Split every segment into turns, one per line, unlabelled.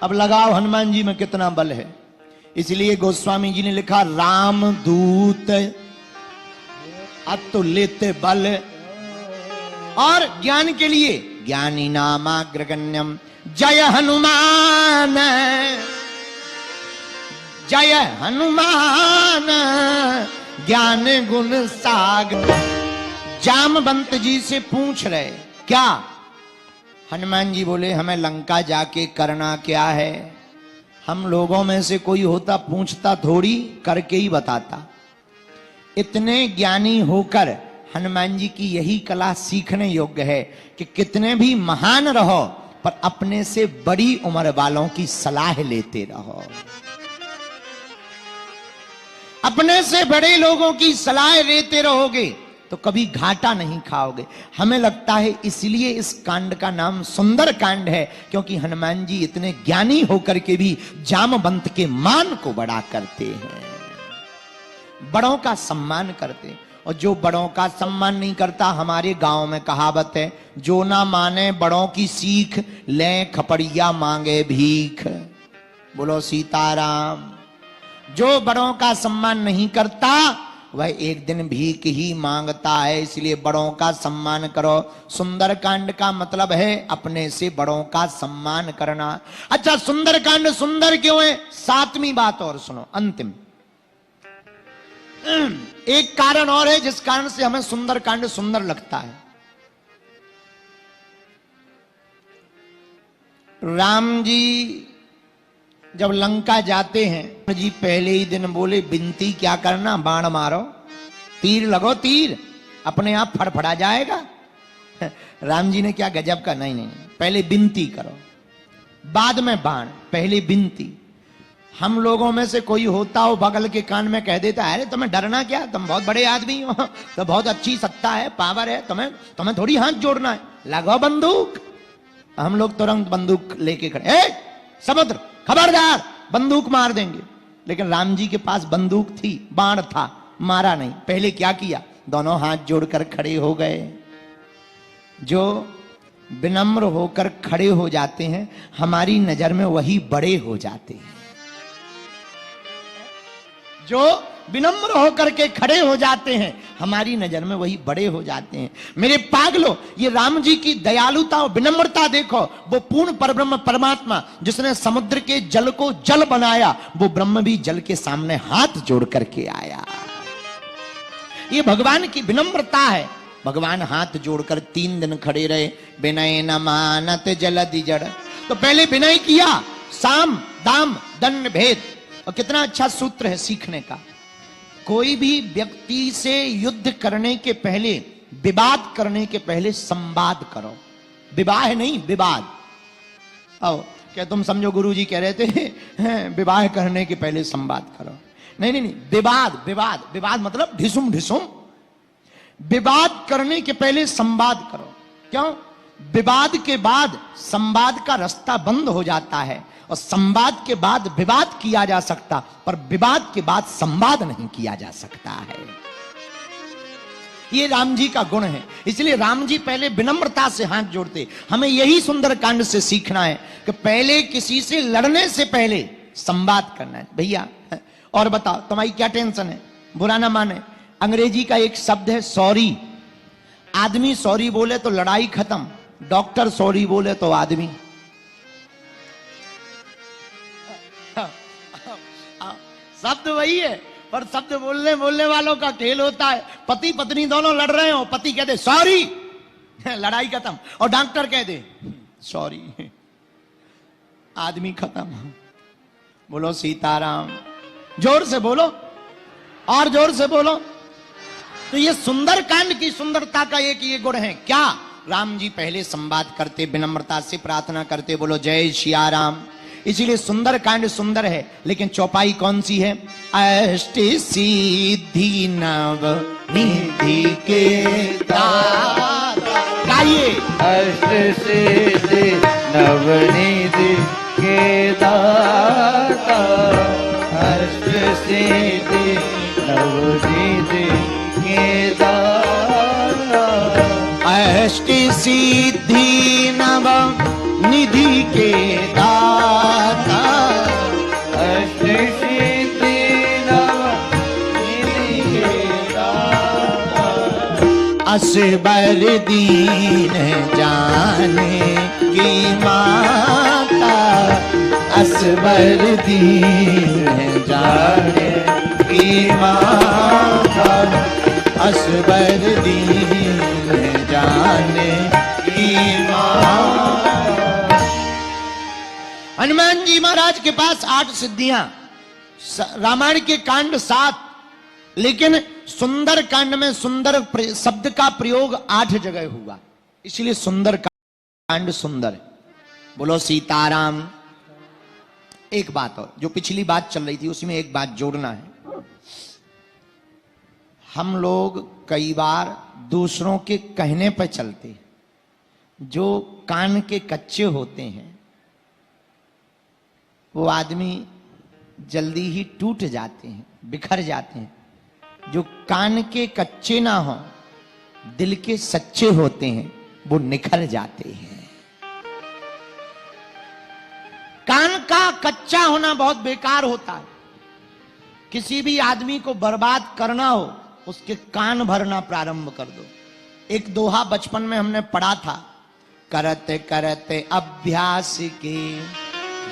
अब लगाओ हनुमान जी में कितना बल है। इसलिए गोस्वामी जी ने लिखा राम दूत अतुलित बल। और ज्ञान के लिए ज्ञानी नामाग्रगण्यम जय हनुमान, जय हनुमान ज्ञान गुण सागर। जामवंत जी से पूछ रहे क्या? हनुमान जी बोले हमें लंका जाके करना क्या है? हम लोगों में से कोई होता पूछता थोड़ी, करके ही बताता। इतने ज्ञानी होकर हनुमान जी की यही कला सीखने योग्य है कि कितने भी महान रहो पर अपने से बड़ी उम्र वालों की सलाह लेते रहो। अपने से बड़े लोगों की सलाह लेते रहोगे तो कभी घाटा नहीं खाओगे। हमें लगता है इसलिए इस कांड का नाम सुंदर कांड है, क्योंकि हनुमान जी इतने ज्ञानी होकर के भी जामवंत के मान को बड़ा करते हैं, बड़ों का सम्मान करते हैं। और जो बड़ों का सम्मान नहीं करता, हमारे गांव में कहावत है, जो ना माने बड़ों की सीख ले खपड़िया मांगे भीख। बोलो सीताराम। जो बड़ों का सम्मान नहीं करता वह एक दिन भीख ही मांगता है। इसलिए बड़ों का सम्मान करो। सुंदरकांड का मतलब है अपने से बड़ों का सम्मान करना। अच्छा, सुंदरकांड सुंदर क्यों है? 7वीं बात और सुनो, अंतिम एक कारण और है जिस कारण से हमें सुंदरकांड सुंदर लगता है। राम जी जब लंका जाते हैं जी पहले ही दिन बोले बिनती क्या करना, बाण मारो, तीर लगो, तीर अपने आप फड़फड़ा जाएगा। राम जी ने क्या गजब का, नहीं नहीं पहले बिनती करो बाद में बाण, पहले बिनती। हम लोगों में से कोई होता हो बगल के कान में कह देता है अरे तुम्हें डरना क्या, तुम बहुत बड़े आदमी हो, तो बहुत अच्छी सत्ता है, पावर है, तुम्हें थोड़ी हाथ जोड़ना है, लगो बंदूक। हम लोग तुरंत बंदूक लेके खड़े, समुद्र खबरदार, बंदूक मार देंगे। लेकिन राम जी के पास बंदूक थी, बाण था, मारा नहीं। पहले क्या किया? दोनों हाथ जोड़कर खड़े हो गए। जो विनम्र होकर खड़े हो जाते हैं हमारी नजर में वही बड़े हो जाते हैं। जो विनम्र होकर के खड़े हो जाते हैं हमारी नजर में वही बड़े हो जाते हैं। मेरे पागलों, ये राम जी की दयालुता और विनम्रता देखो। वो पूर्ण परब्रह्म परमात्मा जिसने समुद्र के जल को जल बनाया, वो ब्रह्म भी जल के सामने हाथ जोड़ करके आया। ये भगवान की विनम्रता है। भगवान हाथ जोड़कर 3 दिन खड़े रहे। विनय न मानत जलधि जड़। तो पहले विनय किया, साम दाम दंड भेद। और कितना अच्छा सूत्र है सीखने का। कोई भी व्यक्ति से युद्ध करने के पहले, विवाद करने के पहले संवाद करो। विवाह नहीं, विवाद। आओ क्या तुम समझो गुरुजी कह रहे थे विवाह करने के पहले संवाद करो। नहीं नहीं नहीं, विवाद विवाद विवाद मतलब ढिसुम ढिसुम। विवाद करने के पहले संवाद करो। क्यों? विवाद के बाद संवाद का रास्ता बंद हो जाता है, और संवाद के बाद विवाद किया जा सकता, पर विवाद के बाद संवाद नहीं किया जा सकता है। ये राम जी का गुण है। इसलिए राम जी पहले विनम्रता से हाथ जोड़ते। हमें यही सुंदरकांड से सीखना है कि पहले किसी से लड़ने से पहले संवाद करना है। भैया और बताओ तुम्हारी क्या टेंशन है, बुरा ना माने। अंग्रेजी का एक शब्द है सॉरी। आदमी सॉरी बोले तो लड़ाई खत्म, डॉक्टर सॉरी बोले तो आदमी। शब्द वही है, पर शब्द बोलने वालों का खेल होता है। पति पत्नी दोनों लड़ रहे हो, पति कह दे सॉरी, लड़ाई खत्म, और डॉक्टर कह दे सॉरी, आदमी खत्म। बोलो सीताराम। जोर से बोलो, और जोर से बोलो। तो ये सुंदरकांड की सुंदरता का एक ये गुण है। क्या? राम जी पहले संवाद करते, विनम्रता से प्रार्थना करते। बोलो जय सिया राम। इसीलिए सुंदरकांड सुंदर है। लेकिन चौपाई कौन सी है? अष्ट सिद्धि नव निधि के दाता। गाइए।
अष्ट सिद्धि नव निधि के दाता, अष्ट सिद्धि नव निधि के दाता, अष्ट सिद्धि नव निधि के दाता।
असबर दीन जाने की माता, असबर दीन जाने की माता, असबर दीन जाने की माता। हनुमान जी महाराज के पास 8 सिद्धियां, रामायण के कांड 7, लेकिन सुंदर कांड में सुंदर शब्द का प्रयोग 8 जगह हुआ, इसलिए सुंदर कांड सुंदर है। बोलो सीताराम। एक बात और, जो पिछली बात चल रही थी उसमें एक बात जोड़ना है। हम लोग कई बार दूसरों के कहने पर चलते, जो कान के कच्चे होते हैं वो आदमी जल्दी ही टूट जाते हैं, बिखर जाते हैं। जो कान के कच्चे ना हो, दिल के सच्चे होते हैं, वो निखर जाते हैं। कान का कच्चा होना बहुत बेकार होता है। किसी भी आदमी को बर्बाद करना हो, उसके कान भरना प्रारंभ कर दो। एक दोहा बचपन में हमने पढ़ा था, करते करते अभ्यास के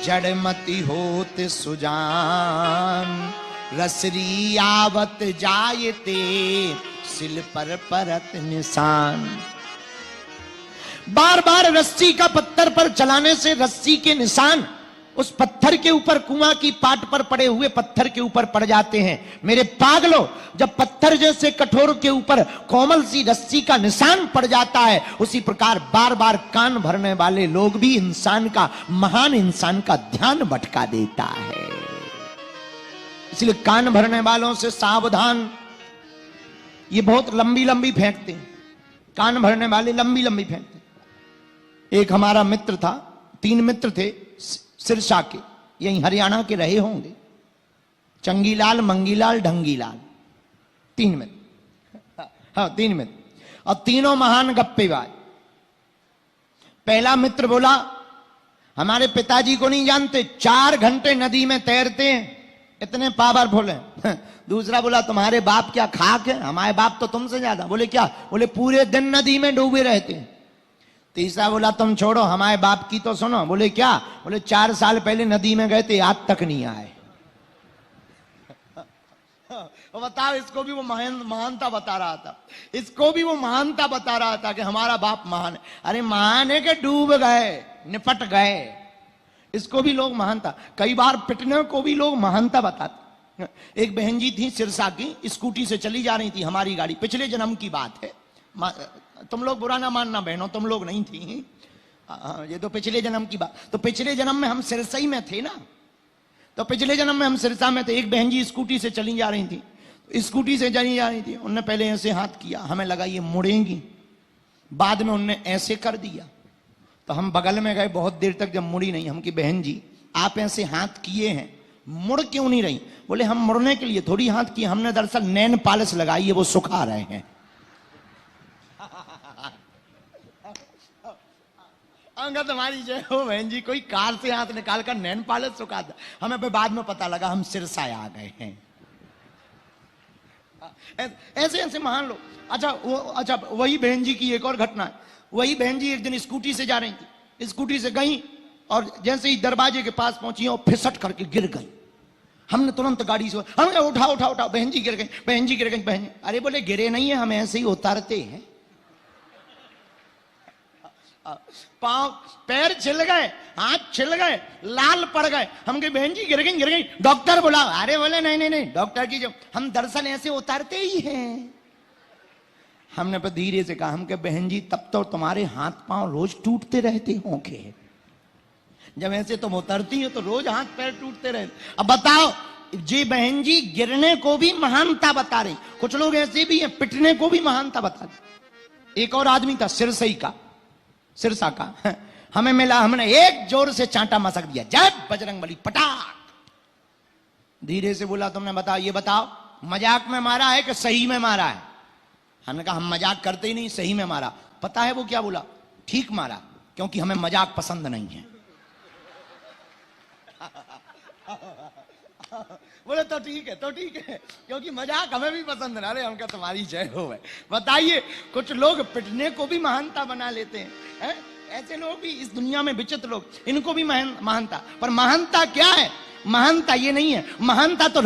जड़मति होत सुजान, रसरी आवत जायते सिल पर परत निशान। बार बार रस्सी का पत्थर पर चलाने से रस्सी के निशान उस पत्थर के ऊपर, कुआं की पाट पर पड़े हुए पत्थर के ऊपर पड़ जाते हैं। मेरे पागलों, जब पत्थर जैसे कठोर के ऊपर कोमल सी रस्सी का निशान पड़ जाता है, उसी प्रकार बार बार कान भरने वाले लोग भी इंसान का, महान इंसान का ध्यान भटका देता है। इसलिए कान भरने वालों से सावधान। ये बहुत लंबी लंबी फेंकते हैं, कान भरने वाले लंबी लंबी फेंकते हैं। एक हमारा मित्र था, 3 मित्र थे सिरसा के, यही हरियाणा के रहे होंगे, चंगीलाल, मंगीलाल, ढंगीलाल, 3 मित्र। हाँ 3 मित्र, और तीनों महान गप्पेबाज। पहला मित्र बोला, हमारे पिताजी को नहीं जानते, 4 घंटे नदी में तैरते हैं, इतने पावरफुल हैं। दूसरा बोला, तुम्हारे बाप क्या खाक है, हमारे बाप तो तुमसे ज्यादा। बोले क्या? बोले पूरे दिन नदी में डूबे रहते हैं। तीसरा बोला, तुम छोड़ो, हमारे बाप की तो सुनो। बोले क्या? बोले 4 साल पहले नदी में गए थे, आज तक नहीं आए। बताओ, इसको भी वो महानता बता रहा था, इसको भी वो महानता बता रहा था कि हमारा बाप महान है। अरे महान है कि डूब गए, निपट गए, इसको भी लोग महानता। कई बार पिटने को भी लोग महानता बताते। एक बहन जी थी सिरसा की, स्कूटी से चली जा रही थी हमारी गाड़ी, पिछले जन्म की बात है, तुम लोग बुरा ना मानना बहनों, तुम लोग नहीं थी, ये तो पिछले जन्म की बात। तो पिछले जन्म में हम सिरसा ही में थे ना, तो पिछले जन्म में हम सिरसा में थे। एक बहन जी स्कूटी से चली जा रही थी, स्कूटी से चली जा रही थी, उनने पहले ऐसे हाथ किया, हमें लगा ये मुड़ेंगी, बाद में उनने ऐसे कर दिया, तो हम बगल में गए, बहुत देर तक जब मुड़ी नहीं, हम की बहन जी आप ऐसे हाथ किए हैं, मुड़ क्यों नहीं रही? बोले हम मुड़ने के लिए थोड़ी हाथ किए, हमने दरअसल नैन पालिश लगाई है, वो सुखा रहे हैं। अंगत हमारी जो है बहन जी कोई कार से हाथ निकाल कर नैन पालिश सुखाता, हमें पे बाद में पता लगा हम सिरसा आ गए हैं। ऐसे ऐसे महान लोग। अच्छा वही बहन जी की एक और घटना है। वही बहन जी एक दिन स्कूटी से जा रही थी, स्कूटी से गई और जैसे ही दरवाजे के पास पहुंची और फिसट करके गिर गई। हमने तुरंत गाड़ी से, हमने उठाओ उठाओ उठाओ, बहन जी गिर गई, बहन जी गिर गई, बहन जी। अरे बोले गिरे नहीं है, हम ऐसे ही उतारते हैं। पांव पैर छिल गए, हाथ छिल गए, लाल पड़ गए। हम कहे बहन जी गिर गई, डॉक्टर बोला। अरे बोले नहीं नहीं नहीं डॉक्टर की, जो हम दरअसल ऐसे उतारते ही हैं। हमने पर धीरे से कहा, हम कहे बहन जी तब तो तुम्हारे हाथ पांव रोज टूटते रहते होंगे, जब ऐसे तुम उतरती हो तो रोज हाथ पैर टूटते रहते। अब बताओ, जी बहन जी गिरने को भी महानता बता रही, कुछ लोग ऐसे भी हैं पिटने को भी महानता बता रहे। एक और आदमी था सिरसा का, हमें मिला, हमने एक जोर से चांटा मसक दिया, जय बजरंगबली, पटाक। धीरे से बोला, तुमने बताओ, ये बताओ मजाक में मारा है कि सही में मारा है? हमने कहा हम मजाक करते ही नहीं, सही में मारा। पता है वो क्या बोला? ठीक मारा, क्योंकि हमें मजाक पसंद नहीं है। बोले तो ठीक है, क्योंकि मजाक हमें भी पसंद है। अरे हमका तुम्हारी जय हो है। बताइए, कुछ लोग पिटने को भी महानता बना लेते हैं। ऐसे लोग भी इस दुनिया में विचित्र लोग, इनको भी महानता। पर महानता क्या है? महानता ये नहीं है, महानता तो